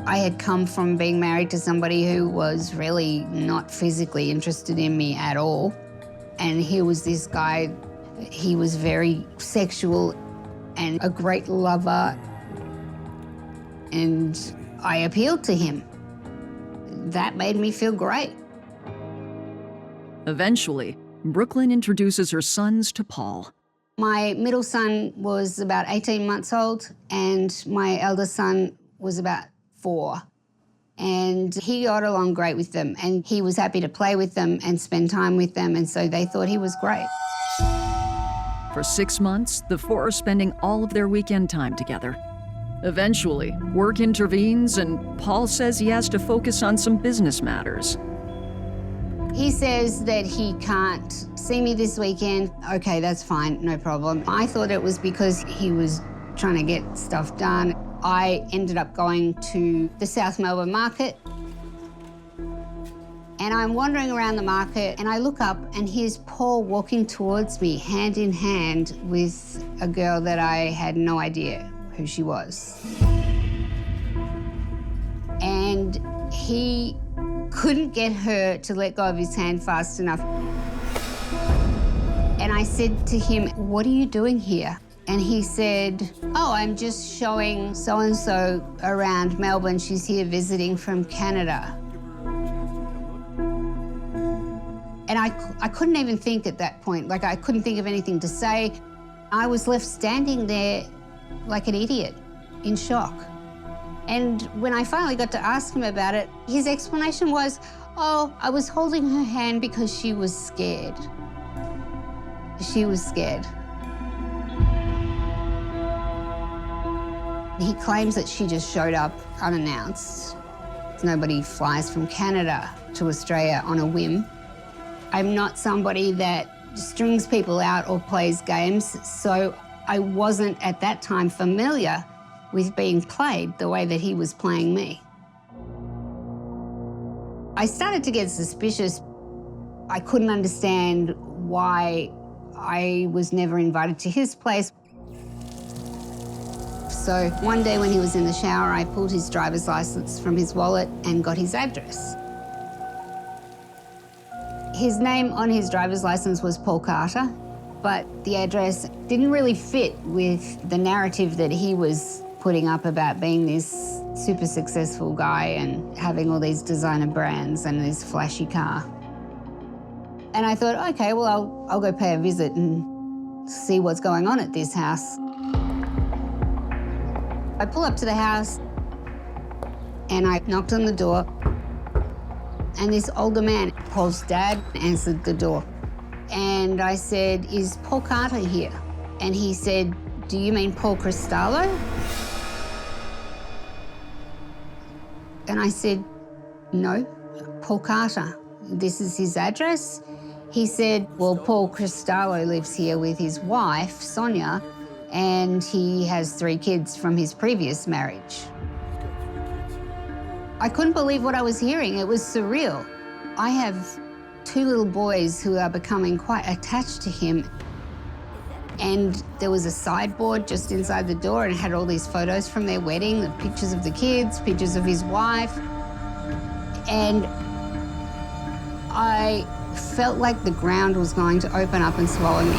I had come from being married to somebody who was really not physically interested in me at all. And here was this guy, he was very sexual and a great lover. And I appealed to him. That made me feel great. Eventually, Brooklin introduces her sons to Paul. My middle son was about 18 months old, and my eldest son was about 4. And he got along great with them, and he was happy to play with them and spend time with them, and so they thought he was great. For 6 months, the four are spending all of their weekend time together. Eventually, work intervenes, and Paul says he has to focus on some business matters. He says that he can't see me this weekend. Okay, that's fine, no problem. I thought it was because he was trying to get stuff done. I ended up going to the South Melbourne market, and I'm wandering around the market, and I look up, and here's Paul walking towards me, hand in hand, with a girl that I had no idea who she was. And he couldn't get her to let go of his hand fast enough. And I said to him, "What are you doing here?" And he said, "Oh, I'm just showing so-and-so around Melbourne. She's here visiting from Canada." And I couldn't even think at that point. Like, I couldn't think of anything to say. I was left standing there like an idiot, in shock. And when I finally got to ask him about it, his explanation was, "Oh, I was holding her hand because she was scared." She was scared. He claims that she just showed up unannounced. Nobody flies from Canada to Australia on a whim. I'm not somebody that strings people out or plays games, so I wasn't at that time familiar with being played the way that he was playing me. I started to get suspicious. I couldn't understand why I was never invited to his place. So one day when he was in the shower, I pulled his driver's license from his wallet and got his address. His name on his driver's license was Paul Carter, but the address didn't really fit with the narrative that he was putting up about being this super successful guy and having all these designer brands and this flashy car. And I thought, okay, well, I'll go pay a visit and see what's going on at this house. I pull up to the house and I knocked on the door, and this older man, Paul's dad, answered the door. And I said, "Is Paul Carter here?" And he said, "Do you mean Paul Cristallo?" And I said, "No, Paul Carter. This is his address." He said, "Well, Paul Cristallo lives here with his wife, Sonia, and he has 3 kids from his previous marriage." I couldn't believe what I was hearing. It was surreal. I have 2 little boys who are becoming quite attached to him. And there was a sideboard just inside the door, and it had all these photos from their wedding, the pictures of the kids, pictures of his wife. And I felt like the ground was going to open up and swallow me.